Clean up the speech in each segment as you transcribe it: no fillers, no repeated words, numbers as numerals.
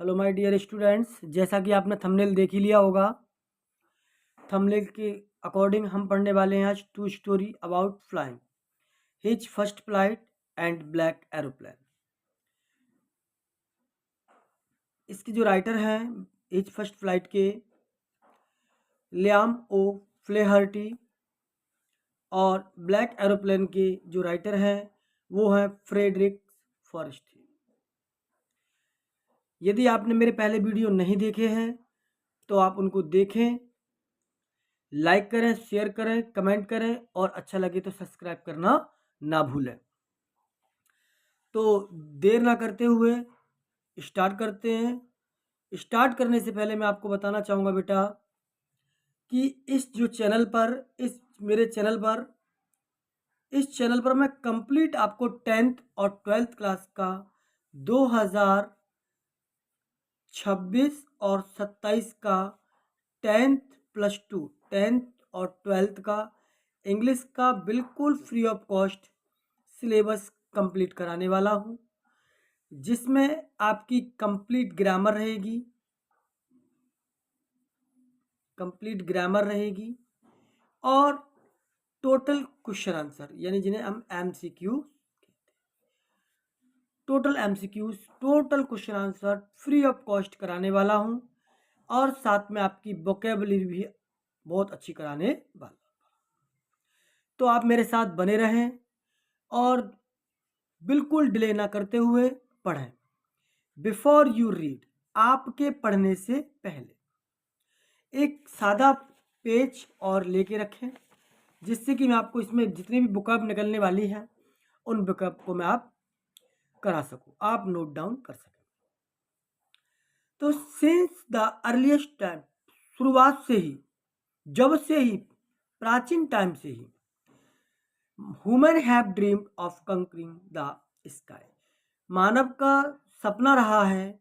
Hello my dear students, जैसा कि आपने थंबनेल देख ही लिया होगा। थंबनेल के अकॉर्डिंग हम पढ़ने वाले हैं आज two story about flying, his first flight and black aeroplane. इसके जो राइटर हैं हिज फर्स्ट फ्लाइट के लियाम ओ फ्लेहर्टी और ब्लैक एरोप्लेन के जो राइटर हैं वो हैं फ्रेडरिक फॉरेस्ट। यदि आपने मेरे पहले वीडियो नहीं देखे हैं तो आप उनको देखें, लाइक करें, शेयर करें, कमेंट करें और अच्छा लगे तो सब्सक्राइब करना ना भूलें। तो देर ना करते हुए स्टार्ट करते हैं। स्टार्ट करने से पहले मैं आपको बताना चाहूँगा बेटा कि इस चैनल पर मैं कंप्लीट आपको 10th और 12th क्लास का 2026 और 27 का 10th और 12th का इंग्लिश का बिल्कुल free of cost syllabus complete कराने वाला हूँ, जिसमें आपकी कंप्लीट ग्रामर रहेगी और टोटल क्वेश्चन आंसर, यानी जिन्हें हम MCQ, total MCQs, total question answer free of cost कराने वाला हूँ और साथ में आपकी वोकेबुलरी भी बहुत अच्छी कराने वाला। तो आप मेरे साथ बने रहें और बिल्कुल डिले ना करते हुए पढ़ें। बिफोर यू रीड, आपके पढ़ने से पहले एक सादा पेज और लेके रखें, जिससे कि मैं आपको इसमें जितनी भी बुकअप निकलने वाली है उन बुकअप को मैं आप करा सकूं, आप नोट डाउन कर सकें। तो सिंस द अर्लीस्ट टाइम, शुरुआत से ही, जब से ही, प्राचीन टाइम से ही, human have dreamed of conquering the sky, मानव का सपना रहा है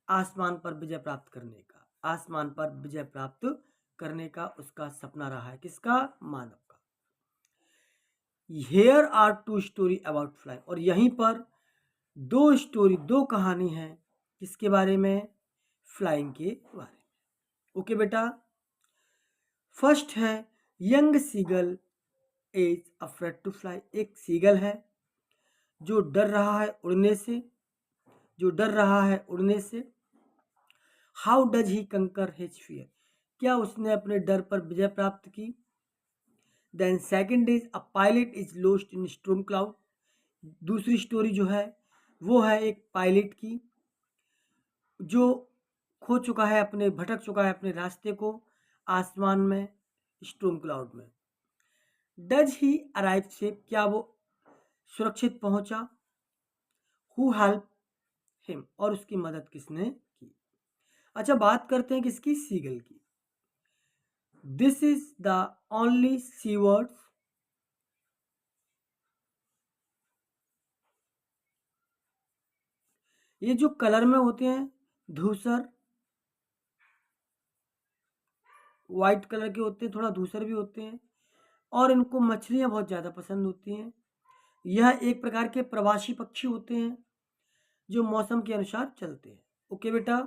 आसमान पर विजय प्राप्त करने का। आसमान पर विजय प्राप्त करने का उसका सपना रहा है। किसका? मानव का। Here are two story about fly, और यहीं पर दो कहानी है किसके बारे में? फ्लाइंग के बारे में। ओके बेटा, फर्स्ट है young seagull is afraid to fly. एक सीगल है जो डर रहा है उड़ने से। हाउ डज ही कंकर हिज फियर, क्या उसने अपने डर पर विजय प्राप्त की? Then second is a pilot is lost in storm cloud. दूसरी स्टोरी जो है वो है एक पायलट की जो भटक चुका है अपने रास्ते को आसमान में, स्टॉर्म क्लाउड में। डज ही अराइव सेफ, क्या वो सुरक्षित पहुंचा? हु हेल्प हिम, और उसकी मदद किसने की? अच्छा, बात करते हैं किसकी? सीगल की। This is the only sea words, ये जो कलर में होते हैं धूसर, वाइट कलर के होते हैं, थोड़ा धूसर भी होते हैं, और इनको मछलियां बहुत ज़्यादा पसंद होती हैं। यह एक प्रकार के प्रवासी पक्षी होते हैं जो मौसम के अनुसार चलते हैं। ओके बेटा,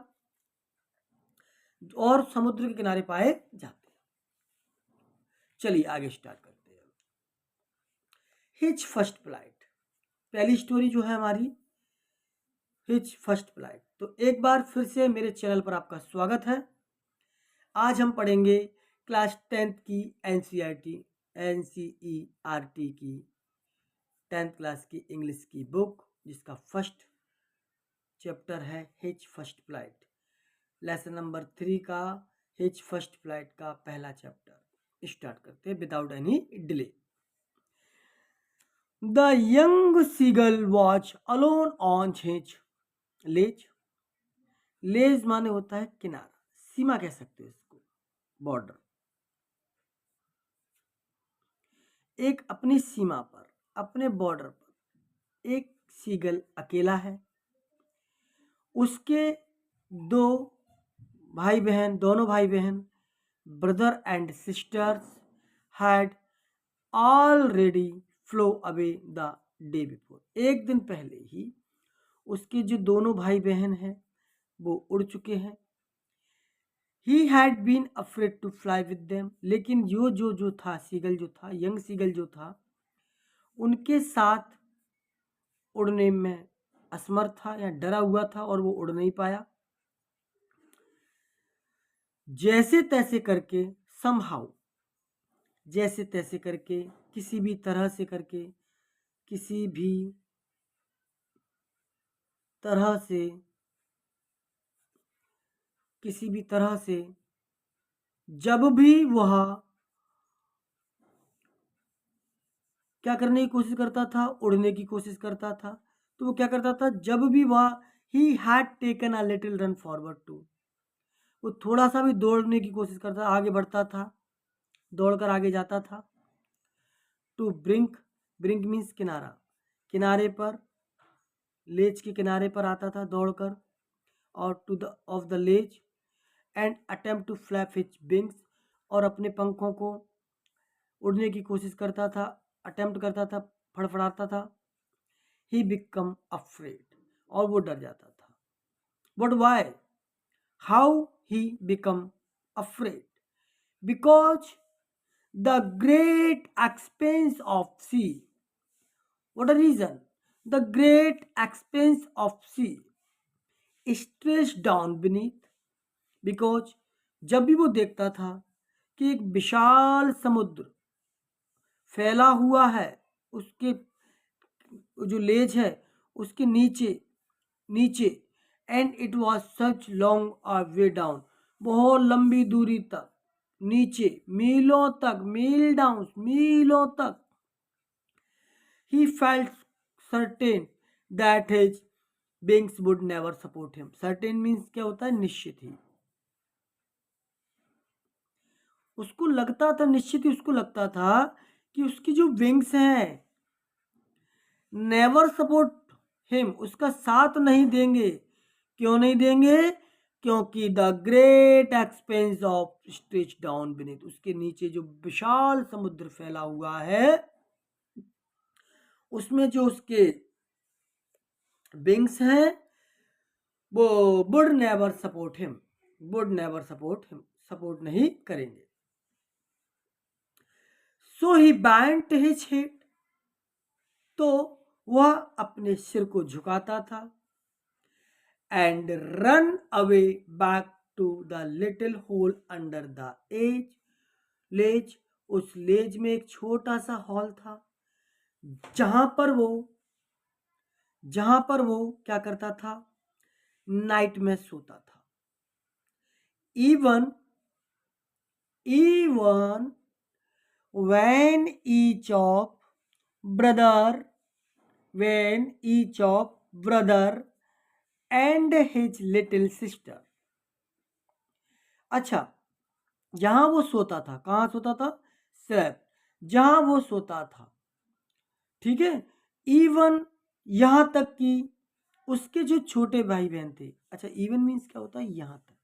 और समुद्र के किनारे पाए जाते हैं। चलिए आगे स्टार्ट करते हैं। हिज फर्स्ट फ्लाइट, पहली स्टोरी जो है हमारी हिज फर्स्ट फ्लाइट। तो एक बार फिर से मेरे चैनल पर आपका स्वागत है। आज हम पढ़ेंगे क्लास 10th की NCERT की 10th क्लास की इंग्लिश की बुक, जिसका फर्स्ट चैप्टर है his first flight. Lesson number 3 का हिज फर्स्ट फ्लाइट का पहला चैप्टर स्टार्ट करते हैं without any delay. The young seagull watch alone on his ledge. Ledge माने होता है किनारा, सीमा कह सकते हो इसको, बॉर्डर। एक अपनी सीमा पर, अपने बॉर्डर पर एक सीगल अकेला है। उसके दोनों भाई बहन, brother and sisters had already flow away the day before. एक दिन पहले ही उसके जो दोनों भाई बहन हैं वो उड़ चुके हैं। He had been afraid to fly with them, लेकिन जो था सीगल जो था, यंग सीगल जो था, उनके साथ उड़ने में असमर्थ था या डरा हुआ था और वो उड़ नहीं पाया। जैसे तैसे करके समहाउ, जैसे तैसे करके, किसी भी तरह से करके, किसी भी तरह से, किसी भी तरह से, जब भी वह क्या करने की कोशिश करता था, उड़ने की कोशिश करता था, तो वो क्या करता था, जब भी वह he had taken a little run forward to, वो थोड़ा सा भी दौड़ने की कोशिश करता, आगे बढ़ता था, दौड़कर आगे जाता था। टू ब्रिंक, ब्रिंक मीन्स किनारा, किनारे पर, लेज के किनारे पर आता था दौड़कर, और to the of the ledge and attempt to flap his wings, और अपने पंखों को उड़ने की कोशिश करता था, अटेम्प्ट करता था, फड़फड़ाता था। ही बिकम अफ्रेड, और वो डर जाता था। But why, how he become afraid? Because the great expanse of sea, what a reason, the great expanse of sea stretched down beneath, because जब भी वो देखता था कि एक विशाल समुद्र फैला हुआ है, उसके जो लेज है उसके नीचे नीचे, and it was such long a way down, बहुत लंबी दूरी तक नीचे, मीलों तक, मील डाउन, मीलों तक। He felt certain that his wings would never support him. Certain means क्या होता है, निश्चित ही। उसको लगता था, निश्चित ही उसको लगता था कि उसकी जो विंग्स हैं नेवर सपोर्ट हिम, उसका साथ नहीं देंगे। क्यों नहीं देंगे? क्योंकि the great expanse of stretch down beneath, उसके नीचे जो विशाल समुद्र फैला हुआ है, उसमें जो उसके विंग्स हैं वो would never support him, would never support him, support नहीं करेंगे। सो ही बैंट हिज हेड, तो वह अपने सिर को झुकाता था। And ran away back to the little hole under the edge, ledge, उस लेज में एक छोटा सा हॉल था जहां पर वो क्या करता था, नाइट में सोता था। Even when each of brother and his little sister, अच्छा, जहां वो सोता था, कहाँ सोता था, स्लेप्ट, जहां वो सोता था, ठीक है। इवन, यहां तक कि उसके जो छोटे भाई बहन थे, अच्छा इवन मीन्स क्या होता है, यहां तक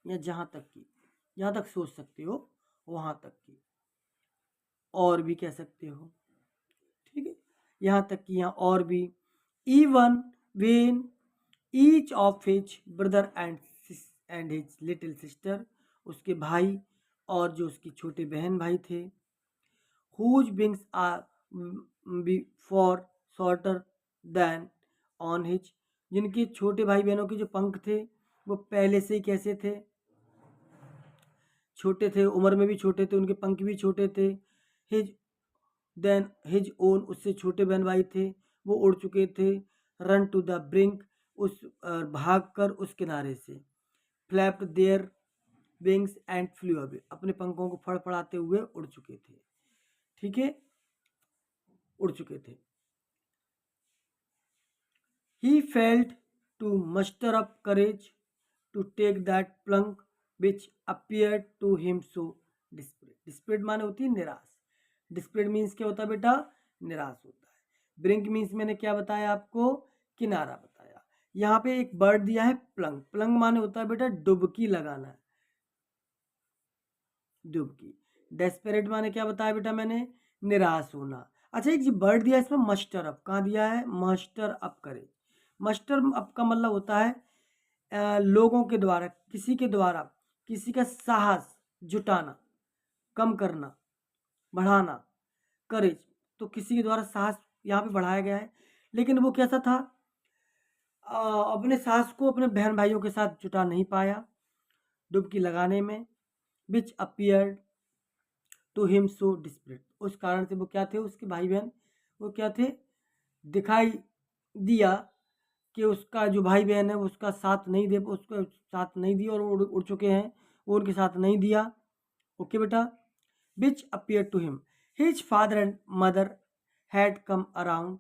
या जहां तक की, जहां तक सोच सकते हो वहां तक की, और भी कह सकते हो, ठीक है, यहाँ तक कि यहाँ और भी। Even when each of his brother and his little sister, उसके भाई और जो उसकी छोटे बहन भाई थे, whose wings are before shorter than on his, जिनके छोटे भाई बहनों के जो पंख थे वो पहले से ही कैसे थे, छोटे थे, उम्र में भी छोटे थे, उनके पंख भी छोटे थे। हिज देन हिज ओन, उससे छोटे बहन भाई थे, वो उड़ चुके थे। रन टू द ब्रिंक, उस भाग कर उस किनारे से। Flapped their wings and flu away, अपने पंखों को फड़फड़ाते हुए उड़ चुके थे, ठीक है, उड़ चुके थे। He felt to muster up courage to take that plunge which appeared to him so desperate. Desperate माने होती है निराश, डिस्परेट मीन्स क्या होता है बेटा, निराश होता है। ब्रिंक मीन्स मैंने क्या बताया आपको, किनारा बताया। यहाँ पे एक वर्ड दिया है प्लंग, प्लंग माने होता है बेटा डुबकी लगाना, डुबकी। डेस्परेट माने क्या बताया बेटा मैंने, निराश होना। अच्छा, एक जो वर्ड दिया है इसमें मस्टर अप, कहाँ दिया है? मस्टर अप करे। मस्टर अप का मतलब होता है लोगों के द्वारा, किसी के द्वारा किसी का साहस जुटाना, कम करना, बढ़ाना, करेज। तो किसी के द्वारा साहस यहाँ पे बढ़ाया गया है, लेकिन वो कैसा था? अपने साहस को अपने बहन भाइयों के साथ जुटा नहीं पाया डुबकी लगाने में। Which appeared to him so desperate, उस कारण से वो क्या थे, उसके भाई बहन वो क्या थे, दिखाई दिया कि उसका जो भाई बहन है उसका साथ नहीं दे, उसका साथ नहीं दिया और उड़ चुके हैं, वो उनके साथ नहीं दिया। ओके बेटा। Which appear to him his father and mother had come around,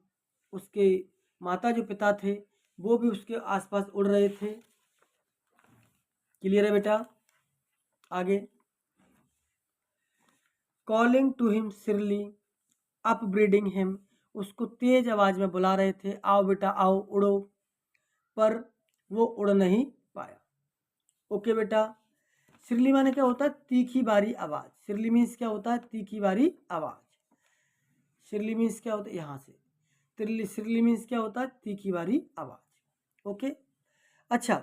उसके माता जो पिता थे वो भी उसके आसपास उड़ रहे थे। क्लियर है बेटा? आगे, calling to him shrilly upbraiding him, उसको तेज आवाज में बुला रहे थे, आओ बेटा आओ उड़ो, पर वो उड़ नहीं पाया। ओके बेटा। सिरली माने क्या होता है? तीखी बारी आवाज। सिरली मीन्स क्या होता है? तीखी बारी आवाज। सिरली मीन्स क्या होता है? यहाँ से सिरली मीन्स क्या होता है? तीखी बारी आवाज। ओके। अच्छा,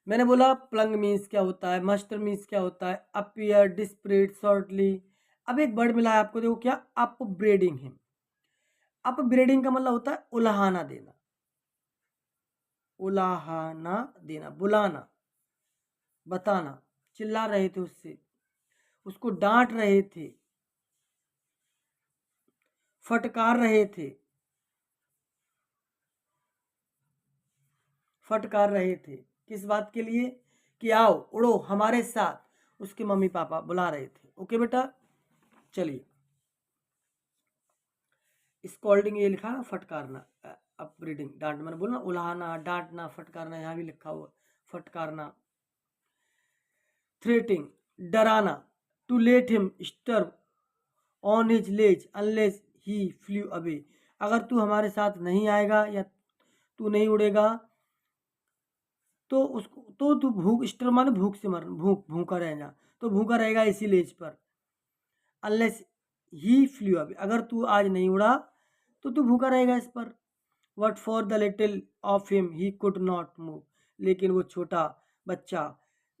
मैंने बोला प्लंग मीन्स क्या होता है, मस्टर मीन्स क्या होता है, अपियर, डिस्परेट, शॉर्टली। अब एक वर्ड मिला है आपको, देखो क्या? अपब्रेडिंग हिम। अपब्रेडिंग का मतलब होता है उलाहना देना, उलाहना देना, बुलाना, बताना। चिल्ला रहे थे उससे, उसको डांट रहे थे, फटकार रहे थे, फटकार रहे थे। किस बात के लिए? कि आओ उड़ो हमारे साथ, उसके मम्मी पापा बुला रहे थे। ओके बेटा, चलिए। स्कॉल्डिंग ये लिखा ना, फटकारना, अपब्रीडिंग डांट, मैंने बोला ना उलाहना, डांटना, फटकारना, यहाँ भी लिखा हुआ फटकारना। थ्रेटिंग, डराना, to let him starve on his ledge unless he flew away, अगर तू हमारे साथ नहीं आएगा या तू नहीं उड़ेगा तो उसको, तो तू भूख, स्टर माने भूख से मर, भूखा रहेगा, तो भूखा रहेगा इसी लेज पर। अनलेस ही फ्लू अवे, अगर तू आज नहीं उड़ा तो तू भूखा रहेगा इस पर। What for the little of him he could not move, लेकिन वो छोटा बच्चा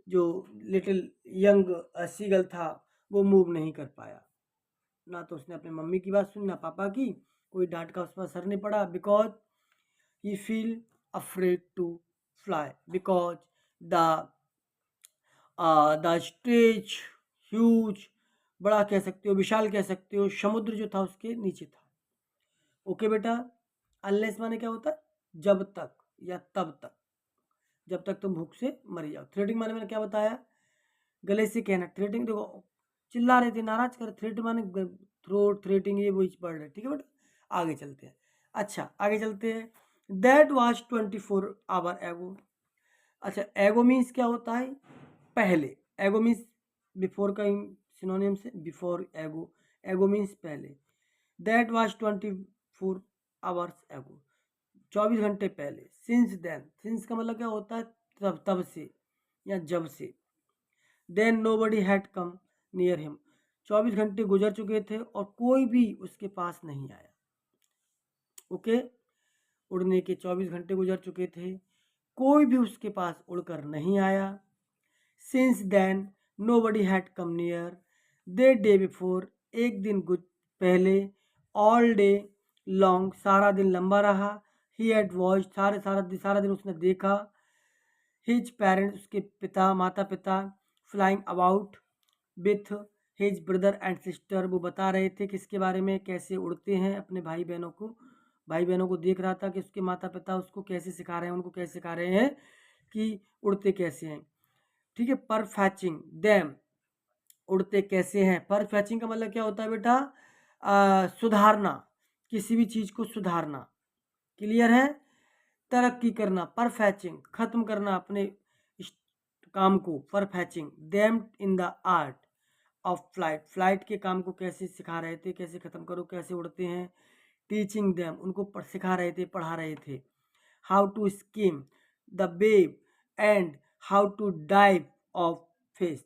जो लिटिल यंग सीगल था वो मूव नहीं कर पाया। ना तो उसने अपने मम्मी की बात सुनी, ना पापा की, कोई डांट का उस पर असर नहीं पड़ा। Because he feel afraid to fly, because the the stage huge, बड़ा कह सकते हो, विशाल कह सकते हो, समुद्र जो था उसके नीचे था। ओके बेटा। अनलेस माने क्या होता है? जब तक या तब तक, जब तक तुम भूख से मर जाओ। थ्रेटिंग माने मैंने क्या बताया? गले से कहना। थ्रेटिंग देखो, चिल्ला रहे थे, नाराज कर। थ्रेट माने थ्रोट, थ्रेटिंग, ये वही पढ़ रहे। ठीक है बेटा, आगे चलते हैं। अच्छा, आगे चलते हैं। दैट वॉज 24 आवर एगो। अच्छा, एगो मीन्स क्या होता है? पहले। एगो मीन्स बिफोर का सिनोनिम से बिफोर एगो, एगो मीन्स पहले। दैट वॉज 24 आवर्स एगो, 24 घंटे पहले। सिंस देन, सिंस का मतलब क्या होता है? तब, तब से या जब से। Then nobody had come near him, 24 घंटे गुजर चुके थे और कोई भी उसके पास नहीं आया। ओके, उड़ने के 24 घंटे गुजर चुके थे, कोई भी उसके पास उड़कर नहीं आया। Since then nobody had come near, the day before, एक दिन पहले, ऑल डे लॉन्ग, सारा दिन लंबा रहा, ही हैड वॉच, सारा दिन उसने देखा, हिज पेरेंट्स, उसके पिता, माता पिता, flying about with his brother and sister, वो बता रहे थे किसके बारे में? कैसे उड़ते हैं, अपने भाई बहनों को, भाई बहनों को देख रहा था कि उसके माता पिता उसको कैसे सिखा रहे हैं, उनको कैसे सिखा रहे हैं कि उड़ते कैसे हैं। ठीक है। पर फैचिंग दैम, उड़ते कैसे हैं। पर फैचिंग का मतलब क्या होता है बेटा? सुधारना, किसी भी चीज़ को सुधारना। क्लियर है? तरक्की करना, पर फैचिंग, खत्म करना अपने काम को, पर फैचिंग them in the art of flight, flight के काम को कैसे सिखा रहे थे, कैसे खत्म करो, कैसे उड़ते हैं। टीचिंग देम, उनको सिखा रहे थे, पढ़ा रहे थे। How to skim the wave and how to dive of face.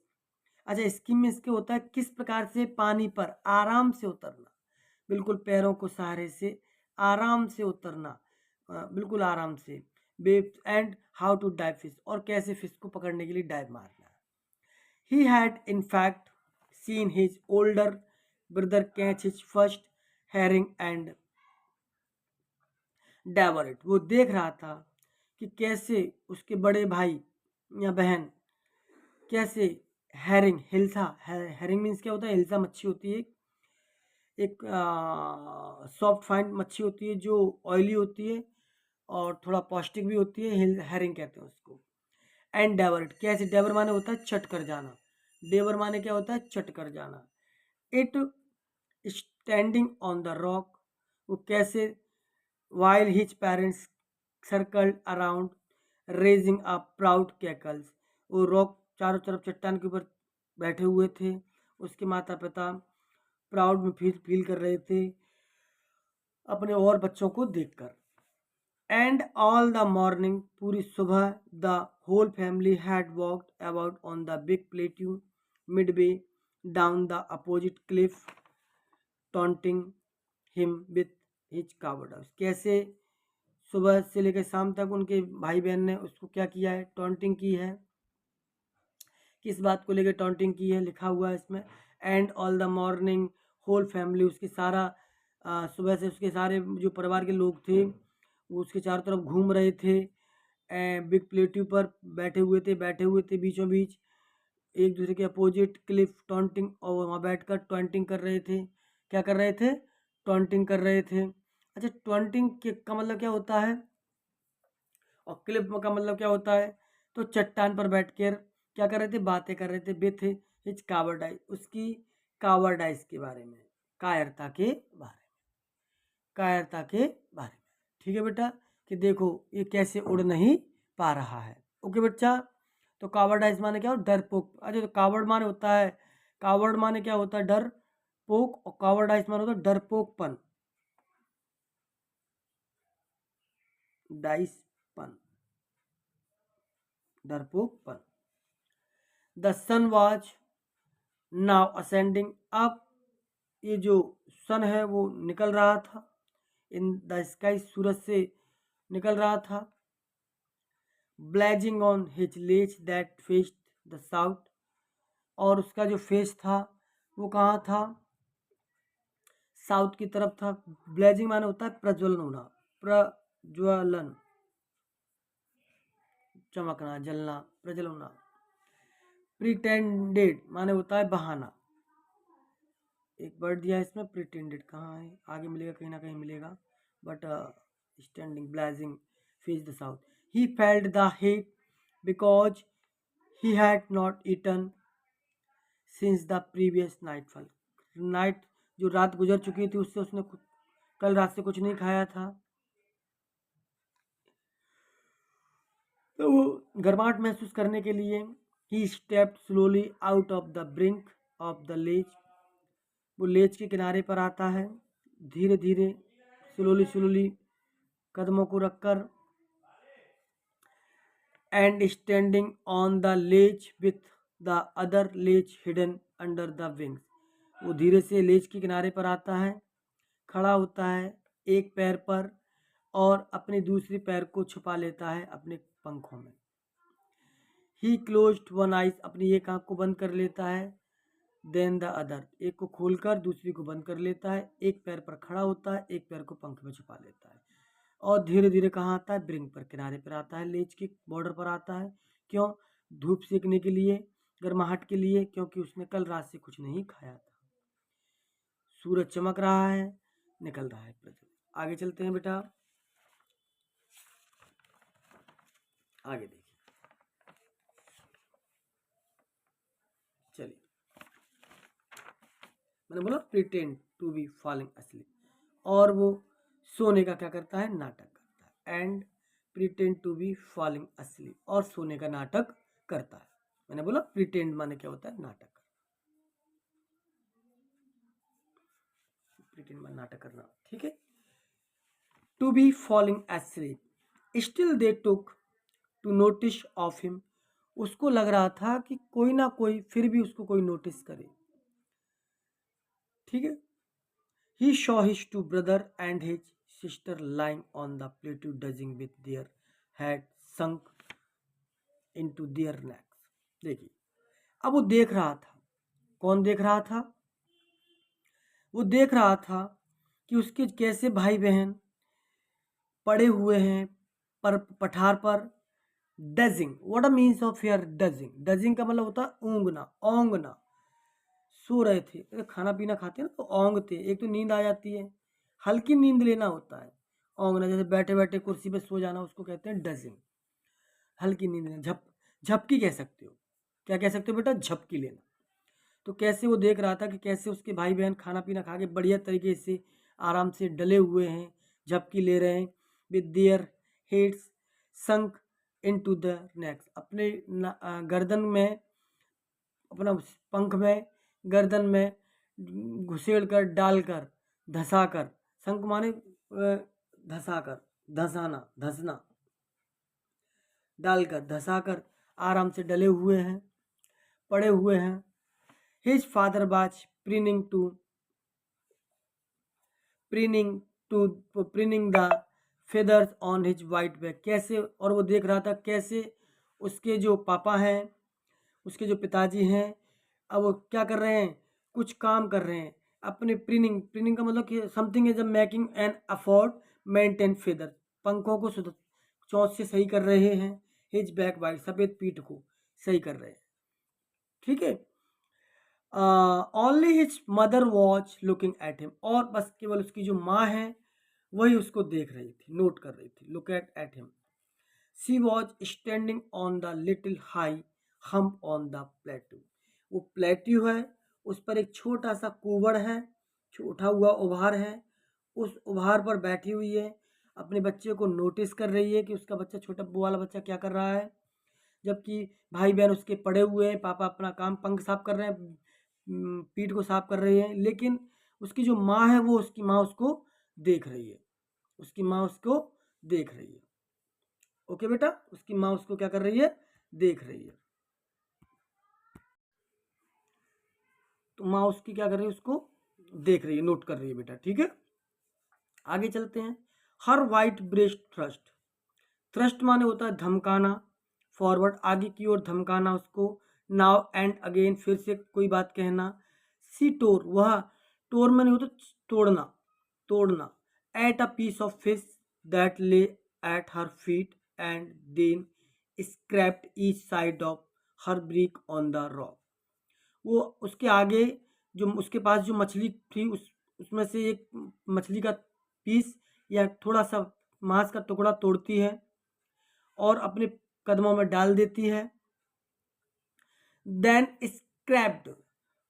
अच्छा, स्कीम में इसके होता है किस प्रकार से पानी पर आराम से उतरना, बिल्कुल पैरों को सहारे से आराम से उतरना, बिल्कुल आराम से। Waves and how to dive fish, और कैसे फिश को पकड़ने के लिए डाइव मारना है। He had in fact seen his older brother catch his first herring and devour it. वो देख रहा था कि कैसे उसके बड़े भाई या बहन कैसे हैरिंग, हिल्सा, हैरिंग मीन्स क्या होता है, हिल्सा मच्छी होती है, एक सॉफ्ट फाइन मच्छी होती है जो ऑयली होती है और थोड़ा पौष्टिक भी होती है, हैरिंग कहते हैं उसको। एंड डेवर इट, कैसे, डेवर माने होता है चट कर जाना, डेवर माने क्या होता है चट कर जाना। It standing on the rock, वो कैसे, while his parents circled around raising a proud cackles, वो रॉक चारों तरफ चट्टान के ऊपर बैठे हुए थे, उसके माता पिता प्राउड में फील कर रहे थे अपने और बच्चों को देखकर। एंड ऑल द मॉर्निंग, पूरी सुबह, the whole family had walked about on the big plateau midway down the opposite cliff taunting him with his coward. कैसे सुबह से लेकर शाम तक उनके भाई बहन ने उसको क्या किया है, टॉन्टिंग की है। किस बात को लेकर टॉन्टिंग की है, लिखा हुआ है इसमें। And all the morning, whole family, उसके सारा सुबह से उसके सारे जो परिवार के लोग थे वो उसके चारों तरफ घूम रहे थे, बिग प्लेट्यू पर बैठे हुए थे बीचों बीच, एक दूसरे के अपोजिट क्लिफ टॉन्टिंग, और वहाँ बैठकर टॉन्टिंग कर रहे थे। क्या कर रहे थे, टॉन्टिंग कर रहे थे। अच्छा, टॉन्टिंग का मतलब क्या होता है और क्लिप का मतलब क्या होता है, तो चट्टान पर बैठकर क्या कर रहे थे, बातें कर रहे थे विथ हिज कावर्डाइज, उसकी कावर्डाइज के बारे में, कायरता के बारे में, कायरता के बारे में। ठीक है बेटा, कि देखो ये कैसे उड़ नहीं पा रहा है। ओके बच्चा, तो कावर्डाइज माने क्या हो, डरपोक। अच्छा, तो कावर्ड माने होता है, कावर्ड माने क्या होता है, डर पोक, और कावर्डाइज माने होता है डरपोकपन, डाइसपन, डरपोकपन। The sun was now ascending, अब ये जो सन है वो निकल रहा था, इन द स्काई, सूरज से निकल रहा था। Blazing on his ledge that faced the south, और उसका जो फेस था वो कहाँ था, साउथ की तरफ था। ब्लेजिंग माने होता है प्रज्वलन होना, प्रज्वलन, चमकना, जलना, प्रज्वलन होना। प्रिटेंडेड माने होता है बहाना, एक वर्ड दिया है इसमें, प्रिटेंडेड कहाँ है, आगे मिलेगा, कहीं ना कहीं मिलेगा, but standing blazing face the south. He felt the heat because he had not eaten since the previous nightfall, night जो रात गुजर चुकी थी उससे उसने कल रात से कुछ नहीं खाया था, तो वो गर्माहट महसूस करने के लिए he stepped slowly out of the brink of the ledge, वो लेज के किनारे पर आता है, धीरे धीरे, स्लोली कदमों को रखकर। And standing on the ledge with the other ledge hidden under the wings, वो धीरे से लेज के किनारे पर आता है, खड़ा होता है एक पैर पर और अपने दूसरी पैर को छुपा लेता है अपने पंखों में। ही क्लोज्ड वन आइज, अपनी एक आंख को बंद कर लेता है, देन द अदर, एक को खोलकर दूसरी को बंद कर लेता है, एक पैर पर खड़ा होता है, एक पैर को पंख में छुपा लेता है, और धीरे धीरे कहाँ आता है, ब्रिंक पर, किनारे पर आता है, लेज के बॉर्डर पर आता है। क्यों, धूप सेकने के लिए, गर्माहट के लिए, क्योंकि उसने कल रात से कुछ नहीं खाया था। सूरज चमक रहा है, निकल रहा है प्रज्वल। आगे चलते हैं बेटा, आगे देखिए, चलिए, मैंने बोला pretend to be falling asleep, और वो सोने का क्या करता है, नाटक करता है। And pretend to be falling asleep, और सोने का नाटक करता है। मैंने बोला प्रिटेंड माने क्या होता है, नाटक, प्रिटेंड माने नाटक करना, ठीक है। To be falling asleep, still they took to notice of him, उसको लग रहा था कि कोई ना कोई फिर भी उसको कोई नोटिस करे, ठीक है। He saw his two brother and his sister lying on the plateau dozing with their head sunk into their necks. देखिए, अब वो देख रहा था। कौन देख रहा था? वो देख रहा था कि उसके कैसे भाई बहन पड़े हुए हैं पर पठार पर। Dozing, what a means of here dozing? Dozing का मतलब होता है ऊँगना, औंगना। सो रहे थे, खाना पीना खाते हैं ना तो औंगते, एक तो नींद आ जाती है, हल्की नींद लेना होता है। औंगना जैसे बैठे बैठे कुर्सी पे सो जाना, उसको कहते हैं डजिंग, हल्की नींद लेना। झपकी कह सकते हो। क्या कह सकते हो बेटा? झपकी लेना। तो कैसे वो देख रहा था कि कैसे उसके भाई बहन खाना पीना खा के बढ़िया तरीके से आराम से डले हुए हैं, झपकी ले रहे हैं। With their heads sunk into the next, अपने गर्दन में, अपना पंख में, गर्दन में घुसेड़ कर, डालकर, धसाकर। संक माने धसाकर, धसाना, धसना, डालकर, धसाकर आराम से डले हुए हैं, पड़े हुए हैं। His father was preening the feathers on his white back. कैसे, और वो देख रहा था कैसे उसके जो पापा हैं, उसके जो पिताजी हैं, अब वो क्या कर रहे हैं? कुछ काम कर रहे हैं अपने प्रीनिंग का मतलब कि something is making an effort maintain feather, पंखों को चोंच से सही कर रहे हैं। हिज बैक वाइट, सफ़ेद पीठ को सही कर रहे हैं। ठीक है। Only his mother watch looking at him, और बस केवल उसकी जो माँ है वही उसको देख रही थी, नोट कर रही थी। Look at him. She was standing on the little high hump on the plateau. वो प्लेट्यू है, उस पर एक छोटा सा कुवड़ है, उठा हुआ उभार है। उस उभार पर बैठी हुई है, अपने बच्चे को नोटिस कर रही है कि उसका बच्चा, छोटा वाला बच्चा क्या कर रहा है। जबकि भाई बहन उसके पड़े हुए हैं, पापा अपना काम, पंख साफ कर रहे हैं, पीठ को साफ कर रही है, लेकिन उसकी जो माँ है वो, उसकी माँ उसको देख रही है। उसकी माँ उसको देख रही है। ओके बेटा, उसकी माँ उसको क्या कर रही है? देख रही है। तो माँ उसकी क्या कर रही है? उसको देख रही है, नोट कर रही है बेटा। ठीक है, आगे चलते हैं। हर वाइट ब्रेस्ट थ्रस्ट, थ्रस्ट माने होता है धमकाना, फॉरवर्ड, आगे की ओर धमकाना उसको। नाउ एंड अगेन, फिर से कोई बात कहना। सी टोर, वह, टोर माने होता तोड़ना, तोड़ना। Eat a piece of fish that lay at her feet and then scraped each side of her beak on the rock. वो उसके आगे जो उसके पास जो मछली थी, उसमें से एक मछली का पीस या थोड़ा सा मांस का टुकड़ा तोड़ती है और अपने कदमों में डाल देती है। देन स्क्रैप्ड,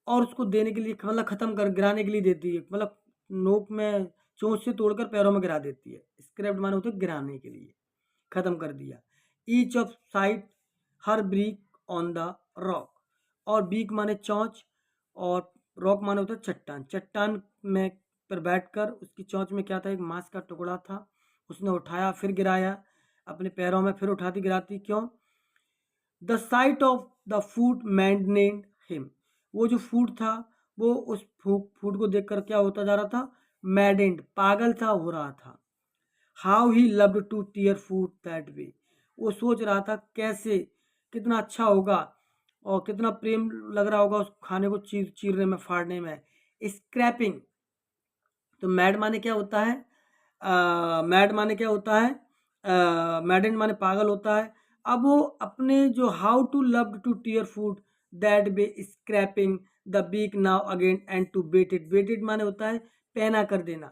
और उसको देने के लिए, मतलब खत्म कर, गिराने के लिए देती है, मतलब नोक में चोंच से तोड़कर पैरों में गिरा देती है। स्क्रैप्ड माने होते गिराने के लिए, खत्म कर दिया। Each of side her break on the rock, और बीक माने चोंच, और रॉक माने होता है चट्टान। चट्टान में पर बैठकर उसकी चोंच में क्या था? एक मांस का टुकड़ा था। उसने उठाया, फिर गिराया अपने पैरों में, फिर उठाती गिराती। क्यों? The sight of the food maddened him, वो जो फूड था वो उस फूड को देखकर क्या होता जा रहा था? मैडेंड, पागल सा हो रहा था। How he loved to tear food that way, वो सोच रहा था कैसे, कितना अच्छा होगा और कितना प्रेम लग रहा होगा उस खाने को चीरने में, फाड़ने में। स्क्रैपिंग, तो मैड माने क्या होता है? मैड माने क्या होता है? मैडेंड माने पागल होता है। अब वो अपने जो how to love to tear food that way scraping the beak now again and to bated, bated माने होता है पैना कर देना,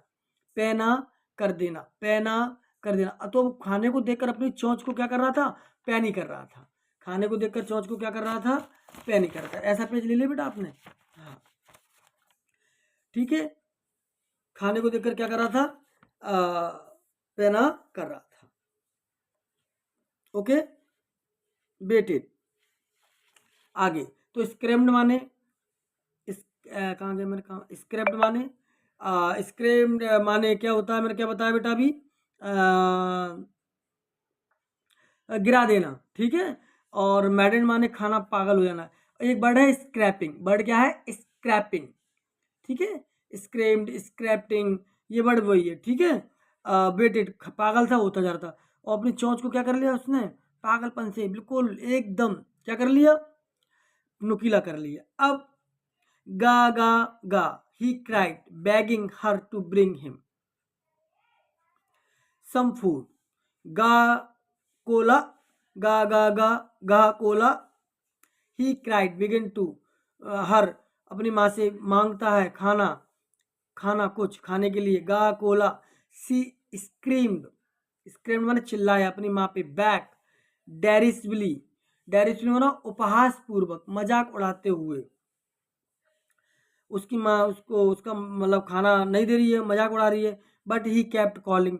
पैना कर देना, पैना कर देना। तो खाने को देखकर अपनी चोंच को क्या कर रहा था? पैनी कर रहा था। खाने को देखकर चोंच को क्या कर रहा था? पैनी कर रहा था। ऐसा पेज ले लिया बेटा आपने? हाँ, ठीक है। खाने को देखकर क्या कर रहा था? पैना कर रहा था। ओके, बेटेड। आगे तो स्क्रैप्ड माने, कहाँ गया मेरे, कहाँ? स्क्रैप्ड माने, स्क्रैप्ड माने क्या होता है? मैंने क्या बताया बेटा अभी? गिरा देना, ठीक है। और मैडेंड माने खाना, पागल हो जाना। एक वर्ड है स्क्रैपिंग, वर्ड क्या है? स्क्रैपिंग, ठीक है। स्क्रेम्ड, स्क्रैप्टिंग, ये वर्ड वही है, ठीक है। वेटेड, पागल था, होता जा रहा था, और अपनी चोंच को क्या कर लिया उसने, पागलपन से बिल्कुल एकदम क्या कर लिया, नुकीला कर लिया। अब गा गा ga, he cried begging her to bring him some food. Ga cola, ga गा गा गा cola, he cried begging to, her अपनी माँ से मांगता है खाना, खाना कुछ खाने के लिए, गा कोला, सी स्क्रीम्ड, स्क्रीम्ड माने चिल्लाया अपनी माँ पे, बैक डेरिसबली, डेरिसबली माना उपहास पूर्वक, मजाक उड़ाते हुए, उसकी माँ उसको उसका मतलब खाना नहीं दे रही है, मजाक उड़ा रही है। बट ही केप्ट कॉलिंग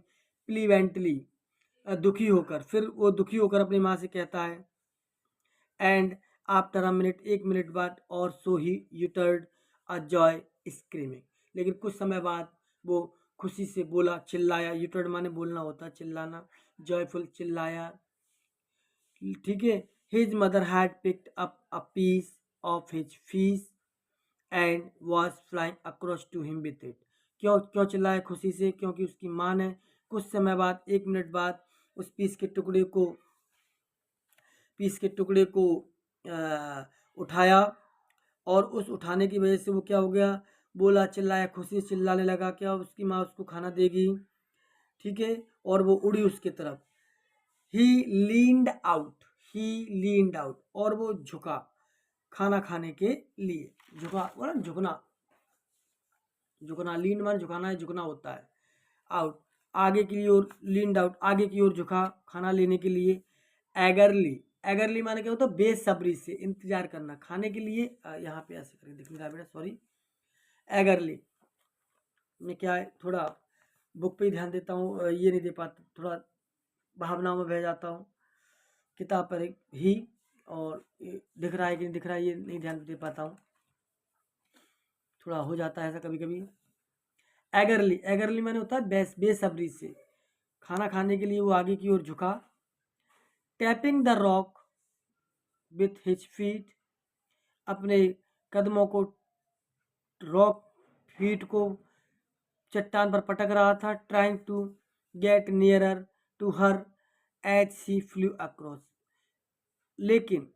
प्लीवेंटली, दुखी होकर, फिर वो दुखी होकर अपनी माँ से कहता है, एंड आफ्टर अ मिनट, एक मिनट बाद, और सो ही यूटर्ड अ जॉय स्क्रीमिंग, लेकिन कुछ समय बाद वो खुशी से बोला, चिल्लाया, यूटर्ड माने बोलना होता है, चिल्लाना, जॉयफुल चिल्लाया, ठीक है। His mother had picked up a piece of his fish and was flying across to him with it. क्यों क्यों चिल्लाए खुशी से, क्योंकि उसकी माँ ने कुछ समय बाद, एक मिनट बाद, उस पीस के टुकड़े को उठाया, और उस उठाने की वजह से वो क्या हो गया, बोला, चिल्लाया, खुशी से चिल्लाने लगा, क्या उसकी माँ उसको खाना देगी, ठीक है। और वो उड़ी उसके तरफ। ही लीन्ड आउट, ही लीन्ड आउट, और वो झुका खाना खाने के लिए, झुका बोला झुकना, झुकना, लीन मान झुकाना है, झुकना होता है, आउट आगे की ओर, लीन्ड आउट आगे की ओर झुका खाना लेने के लिए। एगरली, एगरली माने क्या होता है, बेसब्री से, इंतजार करना खाने के लिए, यहाँ पे ऐसे करके दिख नहीं रहा बेटा, सॉरी, एगरली में क्या है, थोड़ा बुक पे ही ध्यान देता हूँ, ये नहीं दे पाता, थोड़ा भावनाओं में बह जाता हूँ, किताब पर ही, और दिख रहा है कि नहीं दिख रहा है ये नहीं ध्यान दे पाता हूँ, थोड़ा हो जाता है ऐसा कभी कभी। एगरली, एगरली माने होता है बेसब्री से, खाना खाने के लिए वो आगे की ओर झुका। Tapping the rock with his feet, अपने कदमों को, रॉक फीट को चट्टान पर पटक रहा था। Trying to get nearer to her as she flew across, लेकिन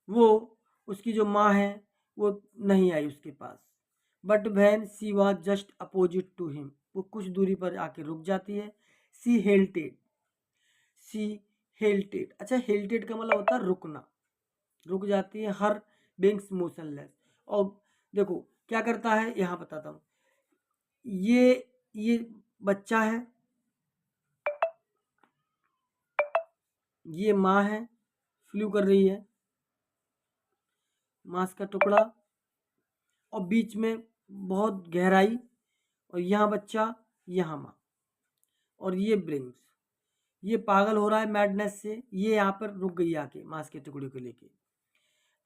वो उसकी जो माँ है वो नहीं आई उसके पास। But when she was just opposite to him, वो कुछ दूरी पर आके रुक जाती है। सी हेल्टेड, सी हेल्टेड, अच्छा हेल्टेड का मतलब होता है रुकना, रुक जाती है। हर बिंग्स मोशनलेस, और देखो क्या करता है यहाँ बताता हूँ। ये बच्चा है, ये माँ है, फ्लू कर रही है, मांस का टुकड़ा, और बीच में बहुत गहराई, और यहाँ बच्चा, यहाँ माँ, और ये ब्रिंग्स, ये पागल हो रहा है मैडनेस से, ये यहाँ पर रुक गई आके मांस के टुकड़े को लेके।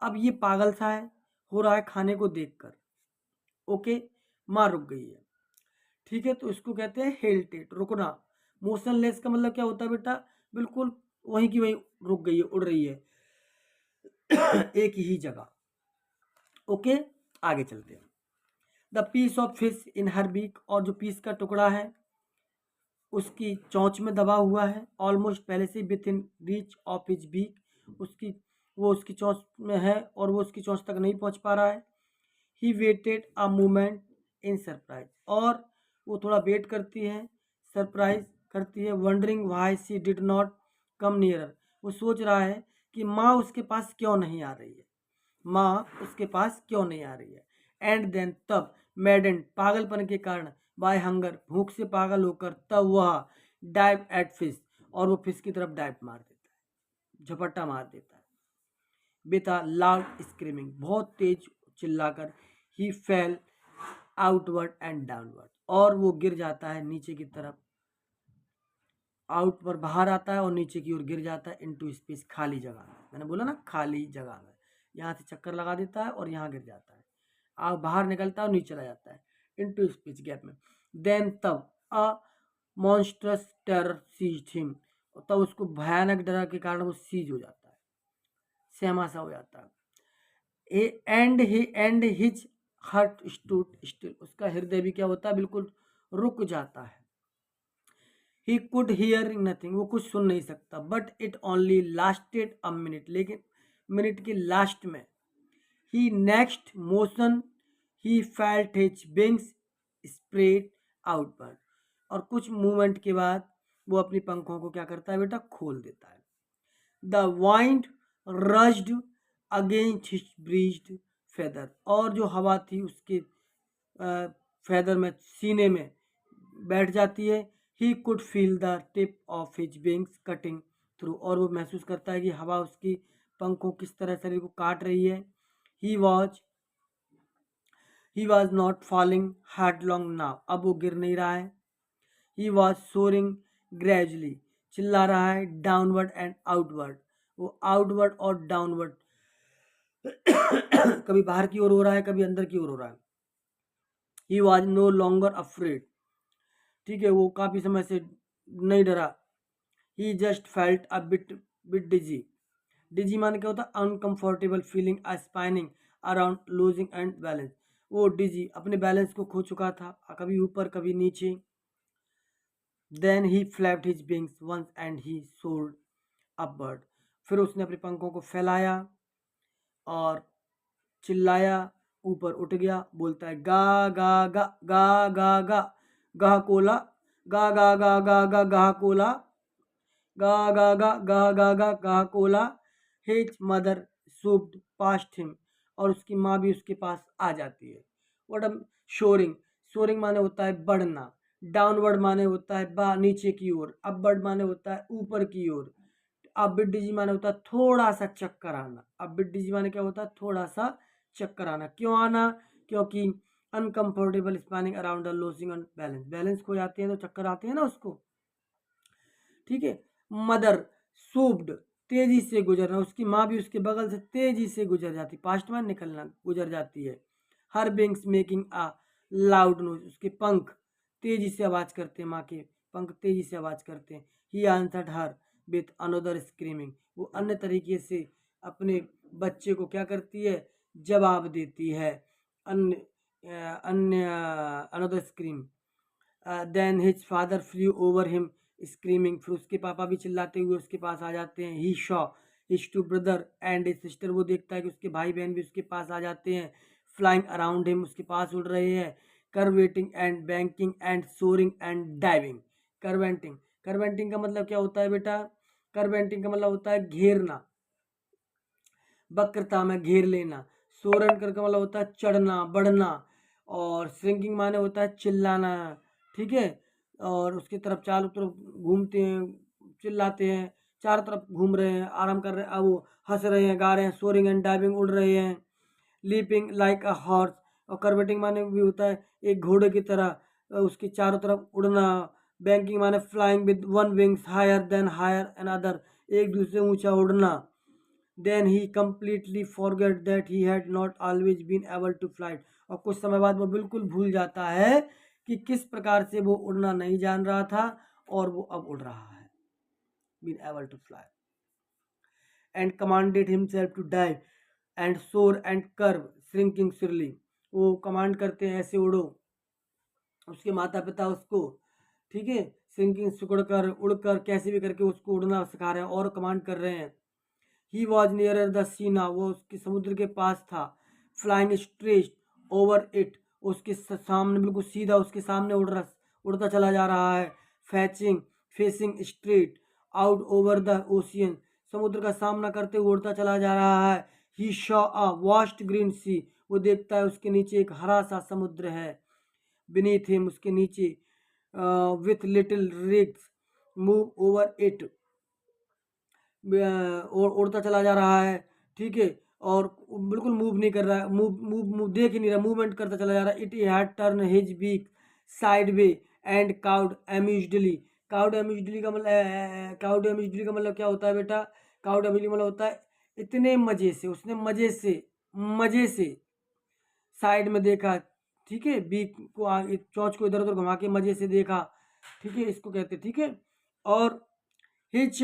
अब ये पागल सा है, हो रहा है खाने को देखकर, ओके, माँ रुक गई है, ठीक है। तो इसको कहते हैं हेल्टेड, रुकना। मोशनलेस का मतलब क्या होता है बेटा, बिल्कुल वहीं की वहीं रुक गई है, उड़ रही है एक ही जगह, ओके। आगे चलते हैं। The piece of fish in her beak, और जो पीस का टुकड़ा है उसकी चोंच में दबा हुआ है, ऑलमोस्ट पहले से within reach of his beak, उसकी चोंच में है और वो उसकी चोंच तक नहीं पहुंच पा रहा है। He waited a moment in surprise, और वो थोड़ा वेट करती है, सरप्राइज करती है, wondering why she did not come nearer, वो सोच रहा है कि माँ उसके पास क्यों नहीं आ रही है, माँ उसके पास क्यों नहीं आ रही है। एंड देन, तब, मैडेंड, पागलपन के कारण, बाय हंगर, भूख से पागल होकर, तब वह डाइव एट फिश, और वो फिश की तरफ डाइव मार देता है, झपट्टा मार देता है, विथ अ लाउड स्क्रीमिंग, बहुत तेज चिल्लाकर। ही फेल आउटवर्ड एंड डाउनवर्ड, और वो गिर जाता है नीचे की तरफ, आउट पर बाहर आता है और नीचे की ओर गिर जाता है, इनटू स्पेस, खाली जगह में, मैंने बोला ना खाली जगह में, यहाँ से चक्कर लगा देता है और यहाँ गिर जाता है, बाहर निकलता है और नीचे चला जाता है, इनटू स्पेस गैप में। देन, तब, अ मॉन्स्ट्रस टेरर सीज्ड हिम, तब उसको भयानक डर के कारण वो सीज हो जाता है, सहमा सा हो जाता है। And his heart stood still, उसका हृदय भी क्या होता है, बिल्कुल रुक जाता है। ही कुड हियर नथिंग, वो कुछ सुन नहीं सकता, but it only lasted a minute, लेकिन मिनट के लास्ट में ही next motion he felt his wings spread outward, और कुछ मूवमेंट के बाद वो अपनी पंखों को क्या करता है बेटा, खोल देता है। The wind rushed against his breast feather, और जो हवा थी उसके फेदर में, सीने में बैठ जाती है। He could feel the tip of his wings cutting through, और वो महसूस करता है कि हवा उसकी पंखों किस तरह शरीर को काट रही है। He was not falling headlong now, अब वो गिर नहीं रहा है। ही वॉज सोरिंग ग्रेजुअली, चिल्ला रहा है, डाउनवर्ड एंड आउटवर्ड, वो आउटवर्ड और डाउनवर्ड कभी बाहर की ओर हो रहा है, कभी अंदर की ओर हो रहा है। He was no longer afraid, ठीक है, वो काफ़ी समय से नहीं डरा। He just felt a bit dizzy, dizzy माने क्या होता है, uncomfortable feeling a spinning around losing and balance, वो डिजी अपने बैलेंस को खो चुका था, कभी ऊपर कभी नीचे। Then he flapped his wings once and he soared upward, फिर उसने अपने पंखों को फैलाया और चिल्लाया, ऊपर उठ गया, बोलता है गा गा गा गा गा गा गा कोला, गा गा गा गा गा गा कोला, गा गा गा गा गा गा गा कोला। His mother swooped past him, और उसकी माँ भी उसके पास आ जाती है। व्हाट अ शोरिंग, शोरिंग माने होता है बढ़ना, डाउनवर्ड माने होता है नीचे की ओर, अपवर्ड माने होता है ऊपर की ओर, अब बिड्डी माने होता है थोड़ा सा चक्कर आना, अब बिड्डी माने क्या होता है, थोड़ा सा चक्कर आना। क्यों आना, क्योंकि uncomfortable spanning around the losing on balance, balance खो जाते हैं तो चक्कर आते हैं ना उसको, ठीक है। मदर सूप्ड, तेजी से गुजरना, उसकी माँ भी उसके बगल से तेजी से गुजर जाती, पास्ट में निकलना, गुजर जाती है। हर विंग्स मेकिंग आ लाउड नोज, उसके पंख तेजी से आवाज करते हैं, माँ के पंख तेजी से आवाज करते हैं। He answered her with another screaming, वो अन्य तरीके से अपने बच्चे को क्या करती है, जवाब देती है, अन्य अन्य another scream. Then his father flew over him screaming, फिर उसके पापा भी चिल्लाते हुए उसके पास आ जाते हैं। He saw his two brother and his sister, वो देखता है कि उसके भाई बहन भी उसके पास आ जाते हैं। फ्लाइंग अराउंड हिम, उसके पास उड़ रहे हैं। Curveting and banking and soaring and diving. Curveting, curveting का मतलब क्या होता है बेटा, करवेंटिंग का मतलब होता है घेरना, वक्रता में घेर लेना। सोरन कर का मतलब होता है चढ़ना बढ़ना, और श्रिंकिंग माने होता है चिल्लाना, ठीक है। और उसकी तरफ चारों तरफ घूमते हैं, चिल्लाते हैं, चारों तरफ घूम रहे हैं, आराम कर रहे हैं, अब वो हंस रहे हैं, गा रहे हैं, सोरिंग एंड डाइविंग, उड़ रहे हैं। लीपिंग लाइक अ हॉर्स, और करवेटिंग माने भी होता है एक घोड़े की तरह उसके चारों तरफ उड़ना। बैंकिंग माने flying with one wings higher than higher an other, एक दूसरे ऊंचा उड़ना। Then he completely forget that he had not always been able to fly, और कुछ समय बाद वो बिल्कुल भूल जाता है कि किस प्रकार से वो उड़ना नहीं जान रहा था और वो अब उड़ रहा है, been able to fly. And commanded himself to dive and soar and curve shrinking shrilly, वो कमांड करते हैं ऐसे उड़ो, उसके माता पिता उसको, ठीक है, श्रिंकिंग सिकुड़कर उड़कर कैसे भी करके उसको उड़ना सिखा रहे हैं और कमांड कर रहे हैं। ही वॉज नियरर द सीना, वो उसके समुद्र के पास था। फ्लाइंग स्ट्रेट ओवर इट, उसके सामने बिल्कुल सीधा उसके सामने उड़ता चला जा रहा है। फैचिंग facing straight out over the ocean, समुद्र का सामना करते हुए उड़ता चला जा रहा है। ही शॉ अ वास्ट ग्रीन सी, वो देखता है उसके नीचे एक हरा सा समुद्र है। बीनीथ हिम, उसके नीचे, with little ridges move over it, और उड़ता चला जा रहा है, ठीक है, और बिल्कुल मूव नहीं कर रहा है, मूव मूव मूव देख ही नहीं रहा, मूवमेंट करता चला जा रहा है। It had turn his beak sideways and cawed amusedly, cawed amusedly का मतलब, काउड एम्यूजडली का मतलब क्या होता है बेटा, काउड एम्यूजडली मतलब होता है इतने मजे से, उसने मजे से साइड में देखा, ठीक है, बीक को आगे चोंच को इधर उधर घुमा के मजे से देखा, ठीक है, इसको कहते हैं, ठीक है। और his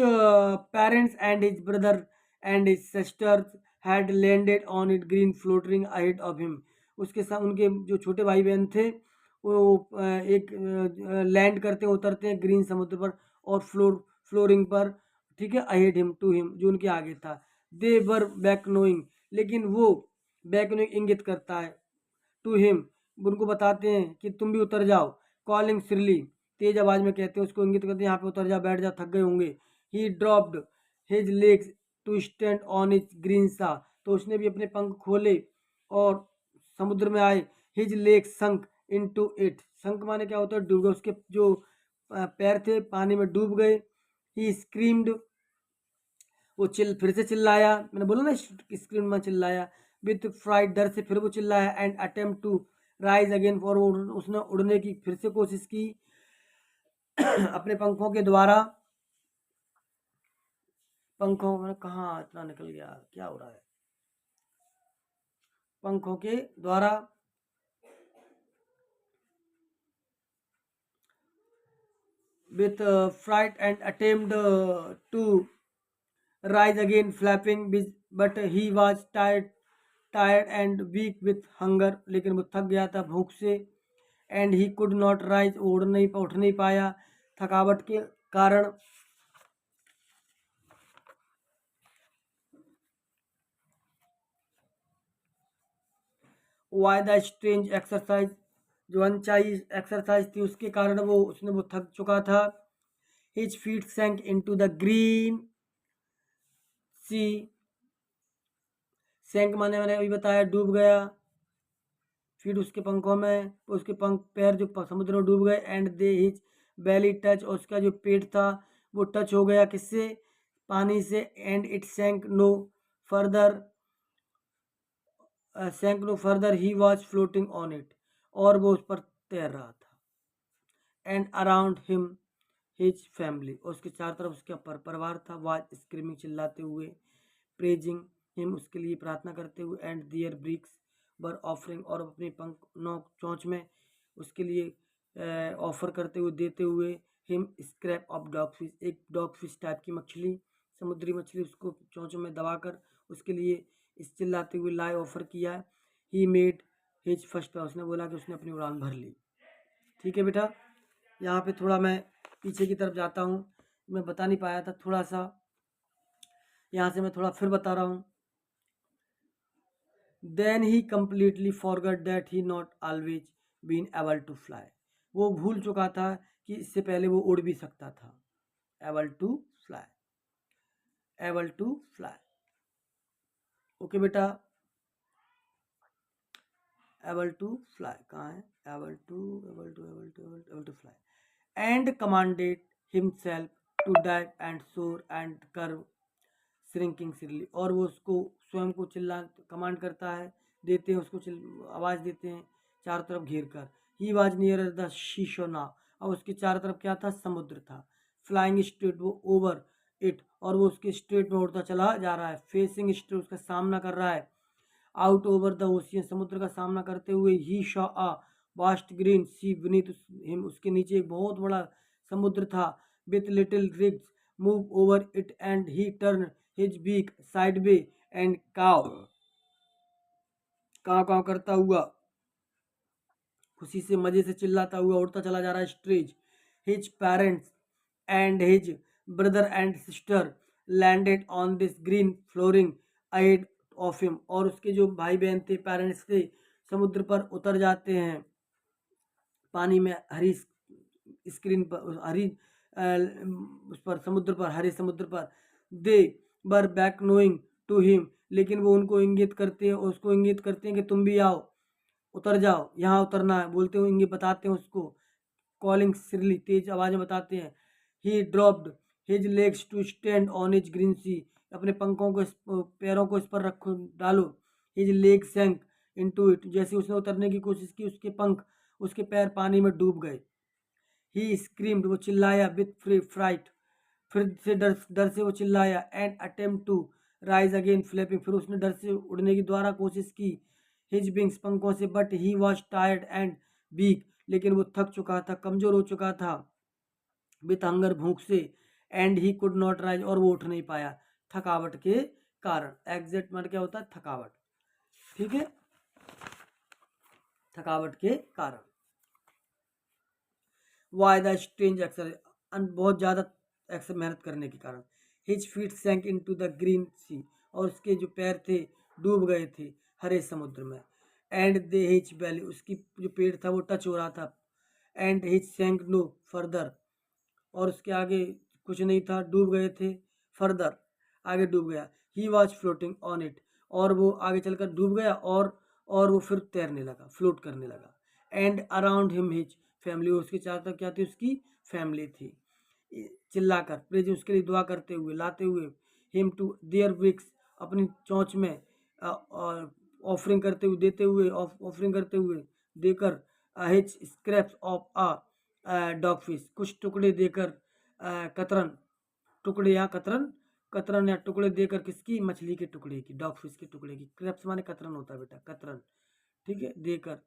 parents and his brother and his sisters had landed on it green floating ahead of him, उसके साथ उनके जो छोटे भाई बहन थे वो एक लैंड करते उतरते हैं ग्रीन समुद्र पर और फ्लोरिंग पर, ठीक है, अहेड हिम टू हिम, जो उनके आगे था। दे वर बैक नोइंग, लेकिन वो बैक नोइंग इंगित करता है, टू हिम, उनको बताते हैं कि तुम भी उतर जाओ। कॉलिंग सिरली, तेज आवाज में कहते हैं, उसको इंगित करते हैं यहाँ पे उतर जा, बैठ जा, थक गए होंगे। He dropped his legs to stand on his green सा, तो उसने भी अपने पंख खोले और समुद्र में आए। His legs sunk into it, sunk माने क्या होता है, डूब गए, उसके जो पैर थे पानी में डूब गए। ही स्क्रीम्ड, वो फिर से चिल्लाया, मैंने बोला ना स्क्रीन में चिल्लाया, विथ फ्राइट, डर से फिर वो चिल्लाया। And attempt to rise again, for उसने उड़ने की फिर से कोशिश की अपने पंखों के द्वारा। पंखों में कहाँ इतना निकल गया, क्या हो रहा है, पंखों के द्वारा with fright and attempt to rise again, flapping, but he was tired and weak with hunger, लेकिन वो थक गया था भूख से। and he could not rise, उठ नहीं पाया थकावट के कारण। why the strange exercise, जो अनचाही एक्सरसाइज थी उसके कारण वो थक चुका था। his feet sank into the green sea, सैंक माने मैंने अभी बताया डूब गया, फिर उसके पंखों में, उसके पंख पैर जो समुद्र में डूब गए। And they his belly touch, और उसका जो पेट था वो टच हो गया किससे, पानी से। And it sank no further, he was floating on it, और वो उस पर तैर रहा था। And around him his family, और उसके चारों तरफ उसका परिवार था। वाज स्क्रीमिंग, चिल्लाते हुए। प्रेजिंग हिम, उसके लिए प्रार्थना करते हुए। And their bricks were offering, और अपने पंख नोक चोंच में उसके लिए ऑफर करते हुए, देते हुए। Him scrap of dog fish, एक डॉग फिश टाइप की मछली, समुद्री मछली, उसको चोंचों में दबाकर उसके लिए इस चिल्लाते हुए लाई ऑफर किया। ही मेड हिज फर्स्ट, उसने बोला कि उसने अपनी उड़ान भर ली। ठीक है बेटा, यहाँ पे थोड़ा मैं पीछे की तरफ जाता हूँ, मैं बता नहीं पाया था थोड़ा सा, यहाँ से मैं थोड़ा फिर बता रहा हूँ। Then he completely forgot that he not always been able to fly, वो भूल चुका था कि इससे पहले वो उड़ भी सकता था। Able to fly, able to fly, okay बेटा। एबल टू फ्लाई कहाँ है, able to, able to, able to, able to fly. And commanded himself to dive and soar and curve shrinking shrilly, और वो उसको स्वयं को चिल्ला कमांड करता है, देते हैं उसको आवाज़ देते हैं चारों तरफ घेर कर। ही वॉज नियर द शीशो नाव, और उसके चारों तरफ क्या था, समुद्र था। फ्लाइंग स्ट्रेट, वो ओवर इट, और वो उसके स्ट्रेट में उड़ता चला जा रहा है। फेसिंग स्ट्रेट, उसका सामना कर रहा है। आउट ओवर द ओशियन, समुद्र का सामना करते हुए। He saw a vast green sea beneath him, उसके नीचे एक बहुत बड़ा समुद्र था। With little ridges move over it and he turn his beak sideways and caw caw करता हुआ, खुशी से मजे से चिल्लाता हुआ उड़ता चला जा रहा है esterase. His parents and his brother and sister landed on this green flooring ahead of him, और उसके जो भाई बहन थे, पेरेंट्स थे, समुद्र पर उतर जाते हैं, पानी में हरी स्क्रीन पर, हरी उस पर समुद्र पर, हरे समुद्र पर। They were beckoning to him, लेकिन वो उनको इंगित करते हैं, उसको इंगित करते हैं कि तुम भी आओ, उतर जाओ, यहाँ उतरना है, बोलते हुए इंगित बताते हैं उसको। कॉलिंग सिरली, तेज आवाज में बताते हैं। He dropped his legs to stand on his green sea, अपने पंखों को पैरों को इस पर रखो, डालो। His leg sank into it, जैसे उसने उतरने की कोशिश की, उसके पंख, उसके पैर पानी में डूब गए। ही स्क्रीम्ड, वो चिल्लाया। विथ फ्राइट, फिर से डर से वो चिल्लाया। And attempt to rise again flapping, फिर उसने डर से उड़ने की द्वारा कोशिश की हिज विंग्स, पंखों से। But he was tired and weak, लेकिन वो थक चुका था, कमजोर हो चुका था। विथ हंगर, भूख से। And he could not rise, और वो उठ नहीं पाया थकावट के कारण। एग्जैक्ट मतलब क्या होता है, थकावट। ठीक है, थकावट के कारण। वाई द स्ट्रेंज एक्सर बहुत ज़्यादा एक्सर मेहनत करने के कारण। His feet sank into the green sea और उसके जो पैर थे डूब गए थे हरे समुद्र में। एंड दे हिज बैली उसकी जो पेट था वो टच हो रहा था। एंड हिज सैंक नो फर्दर और उसके आगे कुछ नहीं था, डूब गए थे। फर्दर आगे डूब गया। ही वॉज फ्लोटिंग ऑन इट और वो आगे चलकर डूब गया और वो फिर तैरने लगा, फ्लोट करने लगा। And around him his family उसके चारों तरफ क्या थी, उसकी फैमिली थी। चिल्लाकर प्रेज उसके लिए दुआ करते हुए लाते हुए हिम टू देयर विक्स अपनी चोंच में ऑफरिंग करते हुए देते हुए ऑफरिंग करते हुए देकर his scraps of dog fish कुछ टुकड़े देकर कतरन टुकड़े या कतरन या टुकड़े देकर किसकी, मछली के टुकड़े की, डॉग फिश के टुकड़े की। क्रैप्स माने कतरन होता है बेटा, कतरन, ठीक है, देकर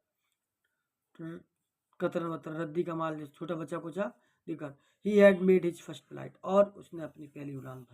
कतरन वतरन रद्दी का माल जो छोटा बच्चा कुचा देकर। He had made his first flight और उसने अपनी पहली उड़ान भरी।